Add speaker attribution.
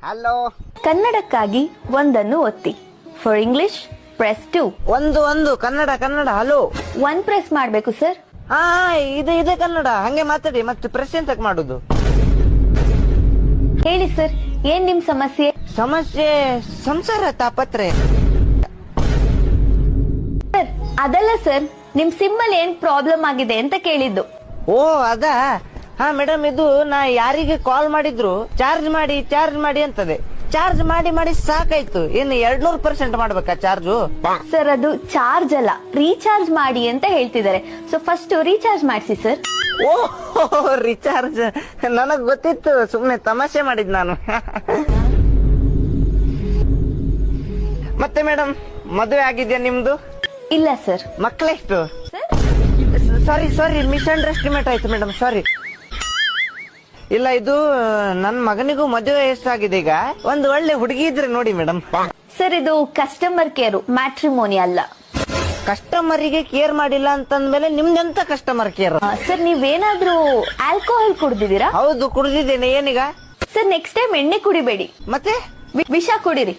Speaker 1: Hello.
Speaker 2: ಕನ್ನಡಕ್ಕಾಗಿ ಒಂದನ್ನು ಒತ್ತಿ. For English press 2.
Speaker 1: ಒಂದು ಕನ್ನಡ ಹಲೋ.
Speaker 2: 1 ಪ್ರೆಸ್ ಮಾಡ್ಬೇಕು ಸರ್.
Speaker 1: ಹಾ ಇದೆ ಕನ್ನಡ, ಹಂಗೆ ಮಾತಾಡಿ. ಮತ್ತೆ ಪ್ರೆಸ್ ಎಂತಕ್ ಮಾಡುದು?
Speaker 2: ಹೇಳಿ ಸರ್, ಏನ್ ನಿಮ್ ಸಮಸ್ಯೆ?
Speaker 1: ಸಮಸ್ಯೆ ಸಂಸಾರ ತಾಪತ್ರೆ.
Speaker 2: ಸರ್ ಅದಲ್ಲ ಸರ್, ನಿಮ್ ಸಿಮ್ ಅಲ್ಲಿ ಏನ್ ಪ್ರಾಬ್ಲಮ್ ಆಗಿದೆ ಅಂತ ಕೇಳಿದ್ದು.
Speaker 1: ಓ ಅದಾ? ಹಾ ಮೇಡಮ್, ಇದು ನಾ ಯಾರಿಗೆ ಕಾಲ್ ಮಾಡಿದ್ರು ಚಾರ್ಜ್ ಮಾಡಿ ಅಂತದೆ. ಚಾರ್ಜ್ ಮಾಡಿ ಸಾಕಾಯ್ತು. ಇನ್ನು 200% ಮಾಡ್ಬೇಕಾ ಚಾರ್ಜು?
Speaker 2: ಸರ್ ಅದು ಚಾರ್ಜ್ ಅಲ್ಲ, ರೀಚಾರ್ಜ್ ಮಾಡಿ ಅಂತ ಹೇಳ್ತಿದ್ದಾರೆ. ಸೊ ಫಸ್ಟ್ ರೀಚಾರ್ಜ್ ಮಾಡಿಸಿ ಸರ್.
Speaker 1: ಓ ರಿಚಾರ್ಜ್ ನನಗ್ ಗೊತ್ತಿತ್ತು, ಸುಮ್ನೆ ತಮಾಷೆ ಮಾಡಿದ್ ನಾನು. ಮತ್ತೆ ಮೇಡಮ್, ಮದುವೆ ಆಗಿದ್ಯಾ ನಿಮ್ದು?
Speaker 2: ಇಲ್ಲ ಸರ್.
Speaker 1: ಮಕ್ಕಳೆಷ್ಟು? ಸಾರಿ ಮಿಸ್ಅಂಡರ್ಸ್ಟಿಮೇಟ್ ಆಯ್ತು ಮೇಡಮ್, ಸಾರಿ. ಇಲ್ಲ, ಇದು ನನ್ ಮಗನಿಗೂ ಮದುವೆ ಎಷ್ಟಾಗಿದೆ. ಈಗ ಒಂದು ಒಳ್ಳೆ ಹುಡುಗಿ ಇದ್ರೆ ನೋಡಿ ಮೇಡಮ್.
Speaker 2: ಸರ್ ಇದು ಕಸ್ಟಮರ್ ಕೇರ್, ಮ್ಯಾಟ್ರಿಮೋನಿ ಅಲ್ಲ.
Speaker 1: ಕಸ್ಟಮರಿಗೆ ಕೇರ್ ಮಾಡಿಲ್ಲ ಅಂತಂದ್ಮೇಲೆ ನಿಮ್ದೆಂತ ಕಸ್ಟಮರ್ ಕೇರ್?
Speaker 2: ಸರ್ ನೀವೇನಾದ್ರೂ ಆಲ್ಕೋಹಾಲ್ ಕುಡ್ದಿದ್ದೀರಾ?
Speaker 1: ಹೌದು, ಕುಡ್ದಿದ್ದೇನೆ. ಏನೀಗ?
Speaker 2: ಸರ್ ನೆಕ್ಸ್ಟ್ ಟೈಮ್ ಎಣ್ಣೆ ಕುಡಿಬೇಡಿ,
Speaker 1: ಮತ್ತೆ
Speaker 2: ವಿಷ ಕುಡಿರಿ.